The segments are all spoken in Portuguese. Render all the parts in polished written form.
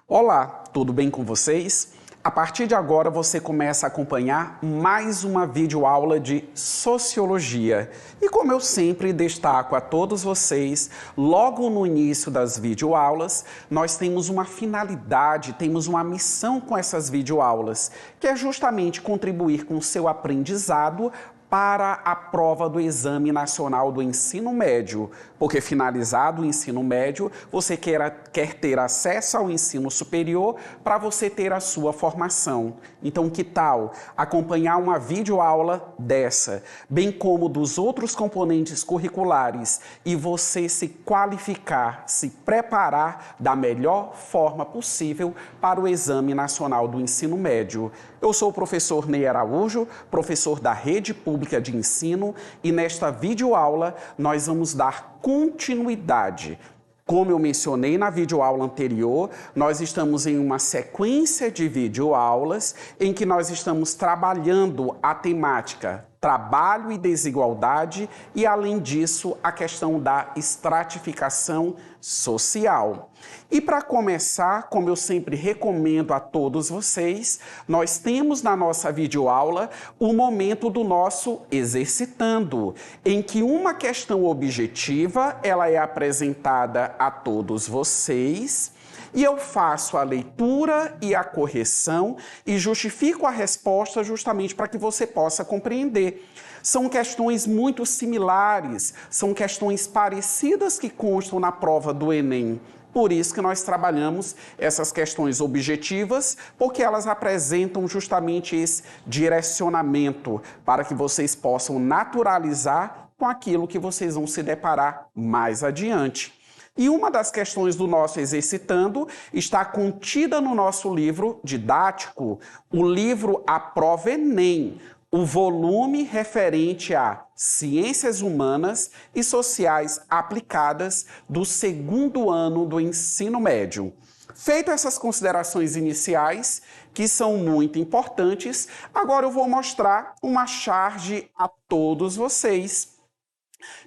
Olá, tudo bem com vocês? A partir de agora você começa a acompanhar mais uma videoaula de Sociologia. E como eu sempre destaco a todos vocês, logo no início das videoaulas, nós temos uma finalidade, temos uma missão com essas videoaulas, que é justamente contribuir com o seu aprendizado para a prova do Exame Nacional do Ensino Médio, porque finalizado o ensino médio, você quer ter acesso ao ensino superior para você ter a sua formação. Então, que tal acompanhar uma videoaula dessa, bem como dos outros componentes curriculares e você se qualificar, se preparar da melhor forma possível para o Exame Nacional do Ensino Médio? Eu sou o professor Ney Araújo, professor da Rede Pública de Ensino, e nesta videoaula nós vamos dar continuidade. Como eu mencionei na videoaula anterior, nós estamos em uma sequência de videoaulas em que nós estamos trabalhando a temática trabalho e desigualdade e, além disso, a questão da estratificação social. E para começar, como eu sempre recomendo a todos vocês, nós temos na nossa videoaula o momento do nosso exercitando, em que uma questão objetiva ela é apresentada a todos vocês, e eu faço a leitura e a correção e justifico a resposta justamente para que você possa compreender. São questões muito similares, são questões parecidas que constam na prova do Enem. Por isso que nós trabalhamos essas questões objetivas, porque elas apresentam justamente esse direcionamento para que vocês possam naturalizar com aquilo que vocês vão se deparar mais adiante. E uma das questões do nosso exercitando está contida no nosso livro didático, o livro A Prova Enem, o volume referente a Ciências Humanas e Sociais Aplicadas do segundo ano do ensino médio. Feito essas considerações iniciais, que são muito importantes, agora eu vou mostrar uma charge a todos vocês.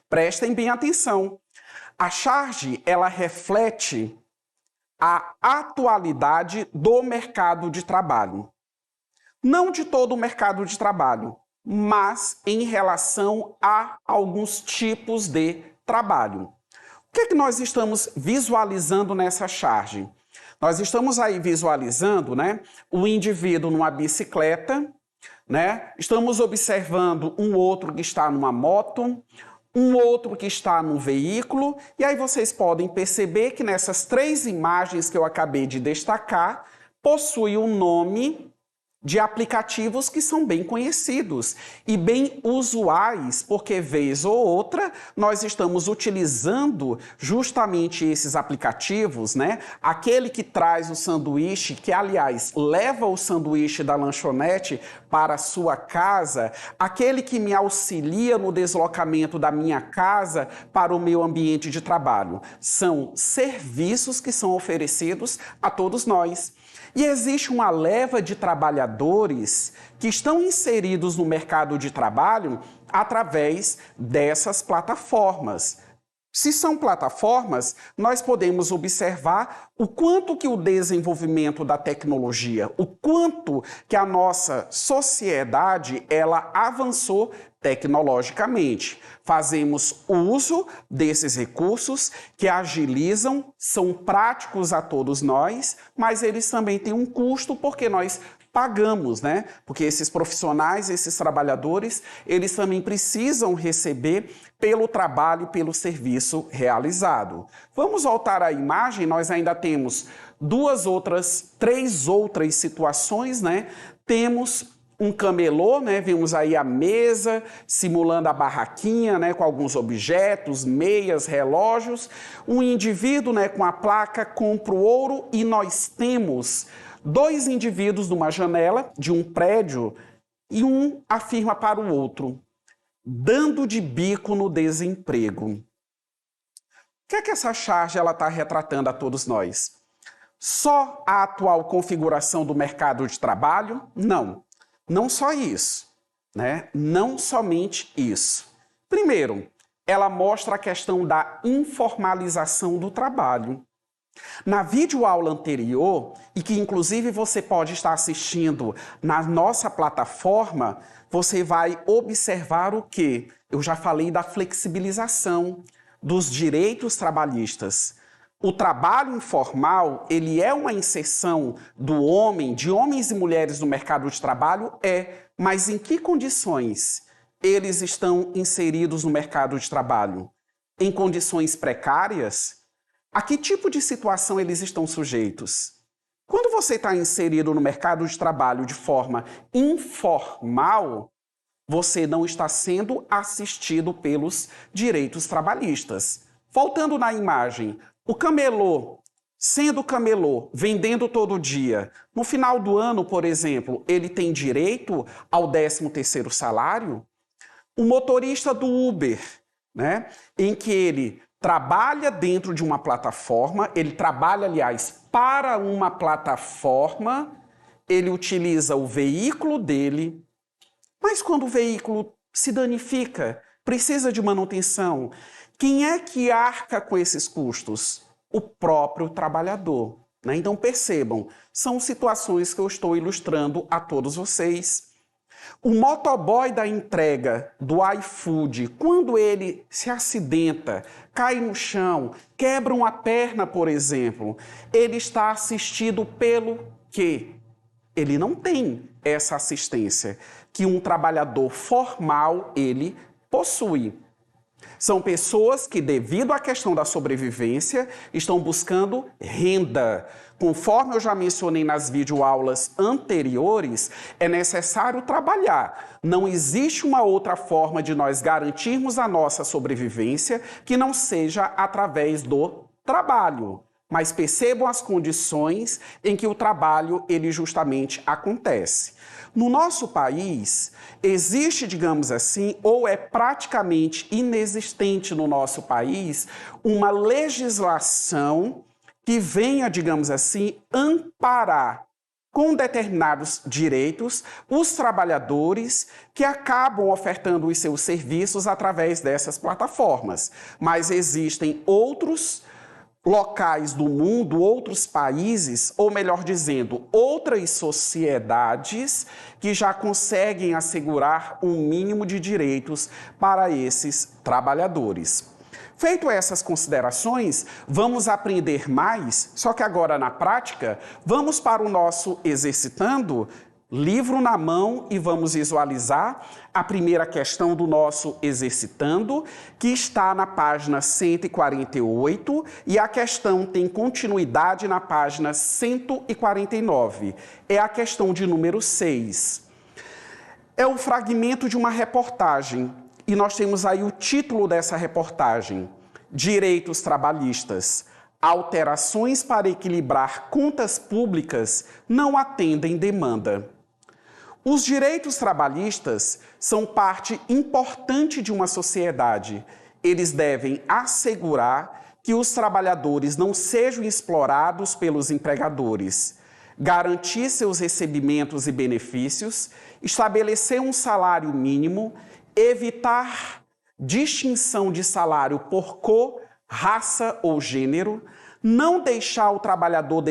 Prestem bem atenção. A charge, ela reflete a atualidade do mercado de trabalho. Não de todo o mercado de trabalho, mas em relação a alguns tipos de trabalho. O que é que nós estamos visualizando nessa charge? Nós estamos aí visualizando, o indivíduo numa bicicleta, Estamos observando um outro que está numa moto, um outro que está num veículo, e aí vocês podem perceber que nessas três imagens que eu acabei de destacar, possui um nome de aplicativos que são bem conhecidos e bem usuais, porque vez ou outra nós estamos utilizando justamente esses aplicativos, Aquele que traz o sanduíche, que aliás leva o sanduíche da lanchonete para a sua casa, aquele que me auxilia no deslocamento da minha casa para o meu ambiente de trabalho. São serviços que são oferecidos a todos nós. E existe uma leva de trabalhadores que estão inseridos no mercado de trabalho através dessas plataformas. Se são plataformas, nós podemos observar o quanto que o desenvolvimento da tecnologia, o quanto que a nossa sociedade, ela avançou tecnologicamente. Fazemos uso desses recursos que agilizam, são práticos a todos nós, mas eles também têm um custo porque nós pagamos, Porque esses profissionais, esses trabalhadores, eles também precisam receber pelo trabalho, pelo serviço realizado. Vamos voltar à imagem, nós ainda temos três outras situações, Temos um camelô, vimos aí a mesa, simulando a barraquinha, com alguns objetos, meias, relógios. Um indivíduo, com a placa compra o ouro, e nós temos dois indivíduos numa janela de um prédio e um afirma para o outro, dando de bico no desemprego. O que é que essa charge está retratando a todos nós? Só a atual configuração do mercado de trabalho? Não, não só isso, né? Não somente isso. Primeiro, ela mostra a questão da informalização do trabalho. Na videoaula anterior, e que inclusive você pode estar assistindo na nossa plataforma, você vai observar o quê? Eu já falei da flexibilização dos direitos trabalhistas. O trabalho informal, ele é uma inserção do homem, de homens e mulheres no mercado de trabalho? Mas em que condições eles estão inseridos no mercado de trabalho? Em condições precárias? A que tipo de situação eles estão sujeitos? Quando você está inserido no mercado de trabalho de forma informal, você não está sendo assistido pelos direitos trabalhistas. Voltando na imagem, o camelô, sendo camelô, vendendo todo dia, no final do ano, por exemplo, ele tem direito ao 13º salário? O motorista do Uber, né, em que ele trabalha dentro de uma plataforma, ele trabalha, aliás, para uma plataforma, ele utiliza o veículo dele, mas quando o veículo se danifica, precisa de manutenção, quem é que arca com esses custos? O próprio trabalhador, né? Então percebam, são situações que eu estou ilustrando a todos vocês. O motoboy da entrega do iFood, quando ele se acidenta, cai no chão, quebra uma perna, por exemplo, ele está assistido pelo quê? Ele não tem essa assistência que um trabalhador formal ele possui. São pessoas que, devido à questão da sobrevivência, estão buscando renda. Conforme eu já mencionei nas videoaulas anteriores, é necessário trabalhar. Não existe uma outra forma de nós garantirmos a nossa sobrevivência que não seja através do trabalho. Mas percebam as condições em que o trabalho ele justamente acontece. No nosso país, existe, digamos assim, ou é praticamente inexistente no nosso país, uma legislação que venha, digamos assim, amparar com determinados direitos os trabalhadores que acabam ofertando os seus serviços através dessas plataformas. Mas existem outros locais do mundo, outros países, ou melhor dizendo, outras sociedades que já conseguem assegurar um mínimo de direitos para esses trabalhadores. Feito essas considerações, vamos aprender mais, só que agora na prática, vamos para o nosso exercitando, livro na mão, e vamos visualizar a primeira questão do nosso exercitando, que está na página 148, e a questão tem continuidade na página 149. É a questão de número 6. É um fragmento de uma reportagem, e nós temos aí o título dessa reportagem: Direitos Trabalhistas. Alterações para equilibrar contas públicas não atendem demanda. Os direitos trabalhistas são parte importante de uma sociedade. Eles devem assegurar que os trabalhadores não sejam explorados pelos empregadores, garantir seus recebimentos e benefícios, estabelecer um salário mínimo, evitar distinção de salário por cor, raça ou gênero, não deixar o trabalhador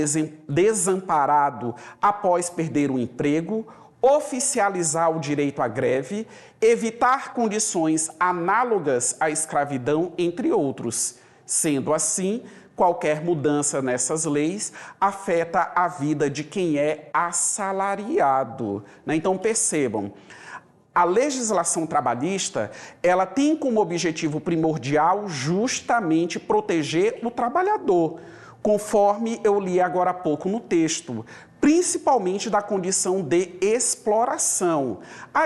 desamparado após perder o emprego, oficializar o direito à greve, evitar condições análogas à escravidão, entre outros. Sendo assim, qualquer mudança nessas leis afeta a vida de quem é assalariado, né? Então percebam, a legislação trabalhista, ela tem como objetivo primordial justamente proteger o trabalhador, conforme eu li agora há pouco no texto, principalmente da condição de exploração.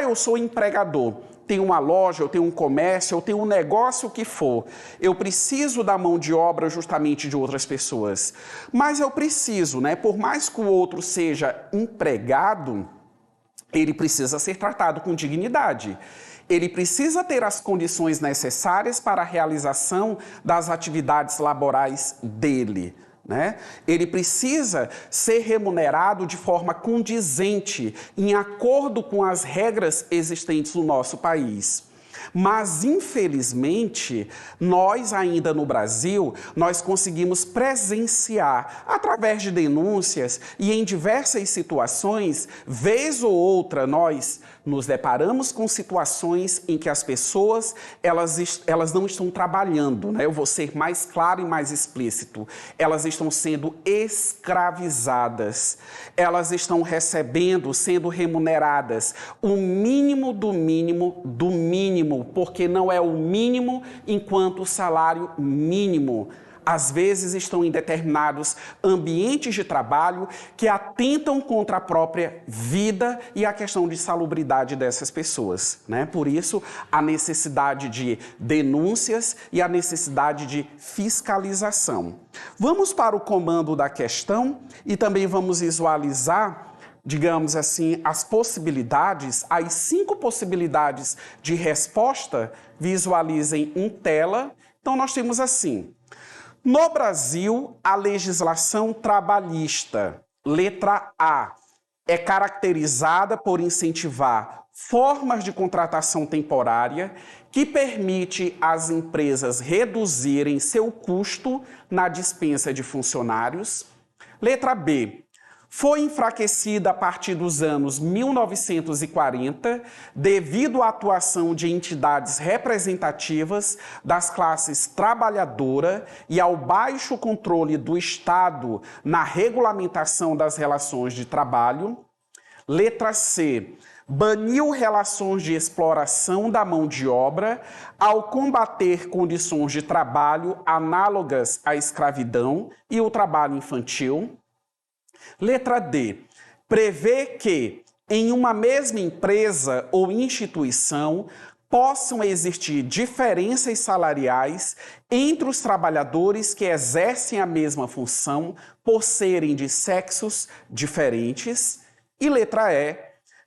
Eu sou empregador, tenho uma loja, eu tenho um comércio, eu tenho um negócio, o que for. Eu preciso da mão de obra justamente de outras pessoas. Mas eu preciso, né? Por mais que o outro seja empregado, ele precisa ser tratado com dignidade. Ele precisa ter as condições necessárias para a realização das atividades laborais dele, né? Ele precisa ser remunerado de forma condizente, em acordo com as regras existentes no nosso país. Mas, infelizmente, nós ainda no Brasil, nós conseguimos presenciar, através de denúncias e em diversas situações, vez ou outra, nós nos deparamos com situações em que as pessoas, elas não estão trabalhando, né? Eu vou ser mais claro e mais explícito. Elas estão sendo escravizadas. Elas estão recebendo, sendo remuneradas o mínimo do mínimo do mínimo, porque não é o mínimo enquanto o salário mínimo. Às vezes estão em determinados ambientes de trabalho que atentam contra a própria vida e a questão de salubridade dessas pessoas, né? Por isso, a necessidade de denúncias e a necessidade de fiscalização. Vamos para o comando da questão e também vamos visualizar, digamos assim, as possibilidades, as 5 possibilidades de resposta. Visualizem em tela. Então, nós temos assim: no Brasil, a legislação trabalhista, letra A, é caracterizada por incentivar formas de contratação temporária que permite às empresas reduzirem seu custo na dispensa de funcionários. Letra B, foi enfraquecida a partir dos anos 1940 devido à atuação de entidades representativas das classes trabalhadora e ao baixo controle do Estado na regulamentação das relações de trabalho. Letra C, baniu relações de exploração da mão de obra ao combater condições de trabalho análogas à escravidão e o trabalho infantil. Letra D, prevê que em uma mesma empresa ou instituição possam existir diferenças salariais entre os trabalhadores que exercem a mesma função por serem de sexos diferentes. E letra E,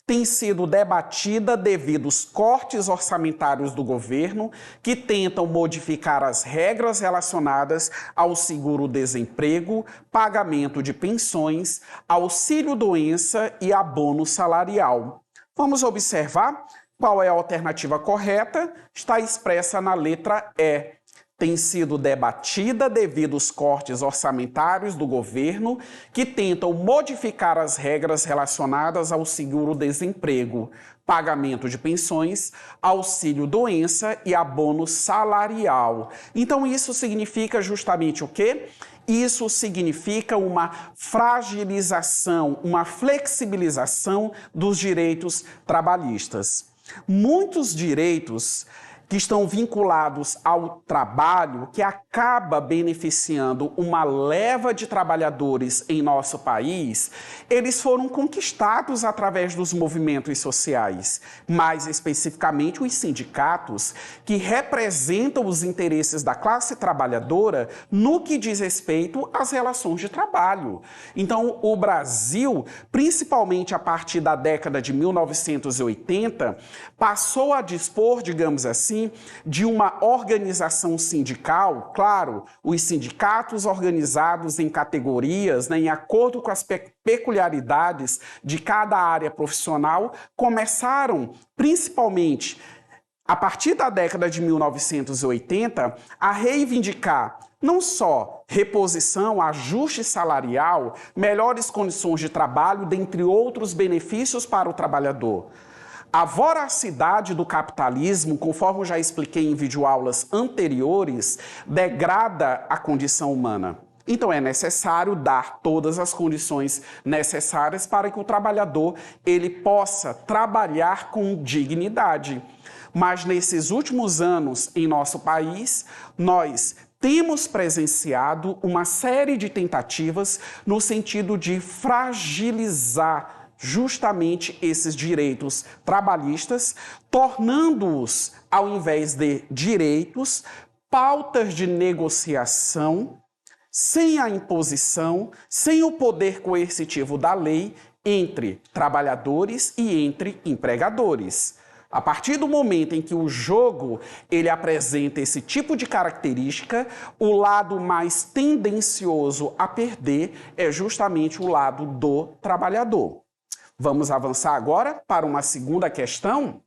tem sido debatida devido aos cortes orçamentários do governo que tentam modificar as regras relacionadas ao seguro-desemprego, pagamento de pensões, auxílio-doença e abono salarial. Vamos observar qual é a alternativa correta? Está expressa na letra E. Tem sido debatida devido aos cortes orçamentários do governo que tentam modificar as regras relacionadas ao seguro-desemprego, pagamento de pensões, auxílio-doença e abono salarial. Então, isso significa justamente o quê? Isso significa uma fragilização, uma flexibilização dos direitos trabalhistas. Muitos direitos que estão vinculados ao trabalho, que acaba beneficiando uma leva de trabalhadores em nosso país, eles foram conquistados através dos movimentos sociais, mais especificamente os sindicatos, que representam os interesses da classe trabalhadora no que diz respeito às relações de trabalho. Então, o Brasil, principalmente a partir da década de 1980, passou a dispor, digamos assim, de uma organização sindical, claro, os sindicatos organizados em categorias, né, em acordo com as peculiaridades de cada área profissional, começaram, principalmente a partir da década de 1980, a reivindicar não só reposição, ajuste salarial, melhores condições de trabalho, dentre outros benefícios para o trabalhador. A voracidade do capitalismo, conforme eu já expliquei em videoaulas anteriores, degrada a condição humana. Então é necessário dar todas as condições necessárias para que o trabalhador ele possa trabalhar com dignidade. Mas nesses últimos anos em nosso país, nós temos presenciado uma série de tentativas no sentido de fragilizar justamente esses direitos trabalhistas, tornando-os, ao invés de direitos, pautas de negociação, sem a imposição, sem o poder coercitivo da lei entre trabalhadores e entre empregadores. A partir do momento em que o jogo ele apresenta esse tipo de característica, o lado mais tendencioso a perder é justamente o lado do trabalhador. Vamos avançar agora para uma segunda questão.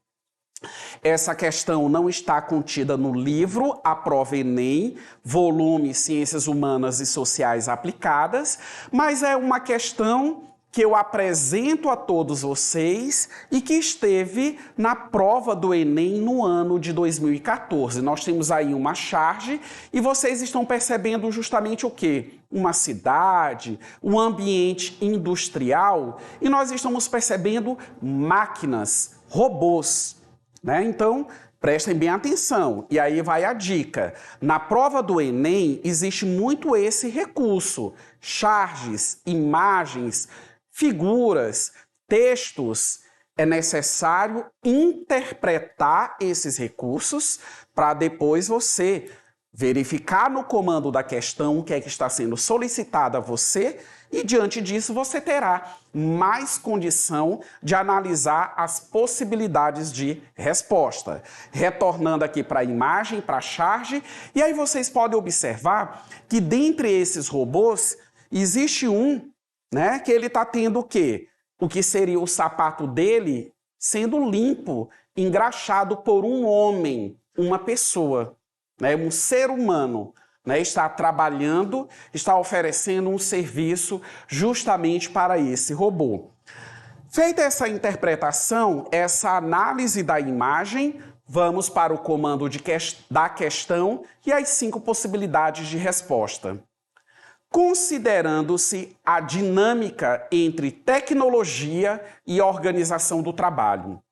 Essa questão não está contida no livro A Prova Enem, volume Ciências Humanas e Sociais Aplicadas, mas é uma questão que eu apresento a todos vocês e que esteve na prova do Enem no ano de 2014. Nós temos aí uma charge e vocês estão percebendo justamente o quê? Uma cidade, um ambiente industrial, e nós estamos percebendo máquinas, robôs, né? Então, prestem bem atenção. E aí vai a dica. Na prova do Enem existe muito esse recurso: charges, imagens, figuras, textos. É necessário interpretar esses recursos para depois você verificar no comando da questão o que é que está sendo solicitado a você e, diante disso, você terá mais condição de analisar as possibilidades de resposta. Retornando aqui para a imagem, para a charge, e aí vocês podem observar que dentre esses robôs existe um, né, que ele está tendo o quê? O que seria o sapato dele sendo limpo, engraxado por um homem, uma pessoa, né, um ser humano, né, está trabalhando, está oferecendo um serviço justamente para esse robô. Feita essa interpretação, essa análise da imagem, vamos para o comando da questão e as 5 possibilidades de resposta. Considerando-se a dinâmica entre tecnologia e organização do trabalho.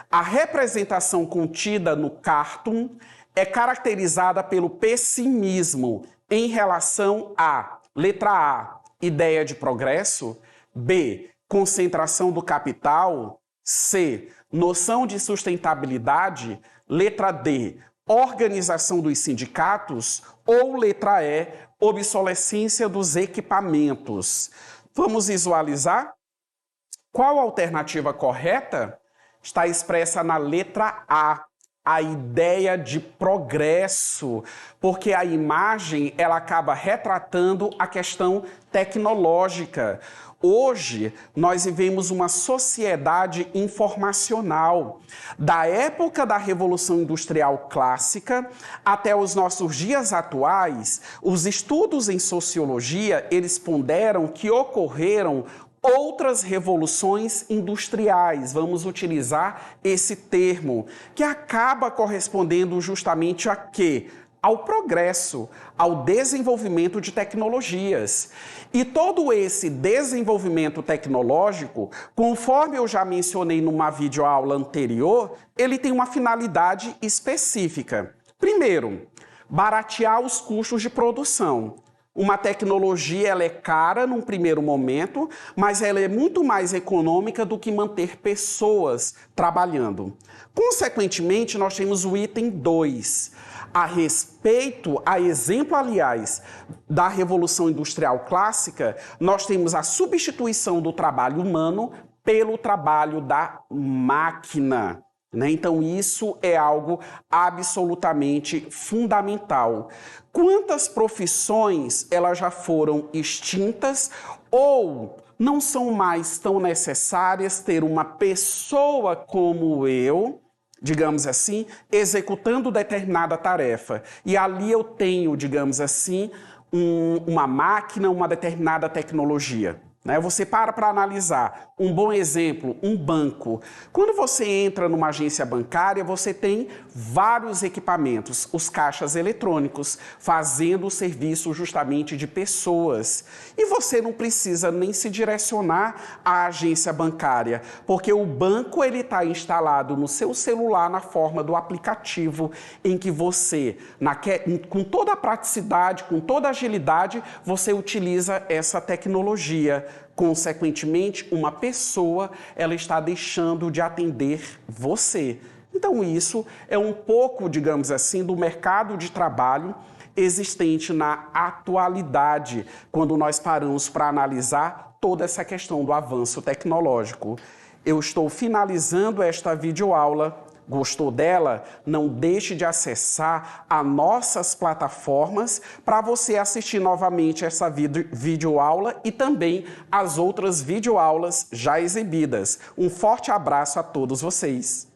A representação contida no cartoon é caracterizada pelo pessimismo em relação a, letra A, ideia de progresso, B, concentração do capital, C, noção de sustentabilidade, letra D, organização dos sindicatos, ou letra E, obsolescência dos equipamentos. Vamos visualizar? Qual a alternativa correta? Está expressa na letra A ideia de progresso, porque a imagem ela acaba retratando a questão tecnológica. Hoje, nós vivemos uma sociedade informacional. Da época da Revolução Industrial Clássica até os nossos dias atuais, os estudos em sociologia, eles ponderam que ocorreram outras revoluções industriais, vamos utilizar esse termo, que acaba correspondendo justamente a quê? Ao progresso, ao desenvolvimento de tecnologias. E todo esse desenvolvimento tecnológico, conforme eu já mencionei numa videoaula anterior, ele tem uma finalidade específica. Primeiro, baratear os custos de produção. Uma tecnologia ela é cara num primeiro momento, mas ela é muito mais econômica do que manter pessoas trabalhando. Consequentemente, nós temos o item 2. A respeito, a exemplo, aliás, da Revolução Industrial Clássica, nós temos a substituição do trabalho humano pelo trabalho da máquina. Então, isso é algo absolutamente fundamental. Quantas profissões elas já foram extintas ou não são mais tão necessárias ter uma pessoa como eu, digamos assim, executando determinada tarefa. E ali eu tenho, digamos assim, uma máquina, uma determinada tecnologia. Você para analisar. Um bom exemplo, um banco. Quando você entra numa agência bancária, você tem vários equipamentos, os caixas eletrônicos, fazendo o serviço justamente de pessoas. E você não precisa nem se direcionar à agência bancária, porque o banco ele está instalado no seu celular na forma do aplicativo, em que você, com toda a praticidade, com toda a agilidade, você utiliza essa tecnologia. Consequentemente, uma pessoa ela está deixando de atender você. Então isso é um pouco, digamos assim, do mercado de trabalho existente na atualidade, quando nós paramos para analisar toda essa questão do avanço tecnológico. Eu estou finalizando esta videoaula. Gostou dela? Não deixe de acessar as nossas plataformas para você assistir novamente essa videoaula e também as outras videoaulas já exibidas. Um forte abraço a todos vocês!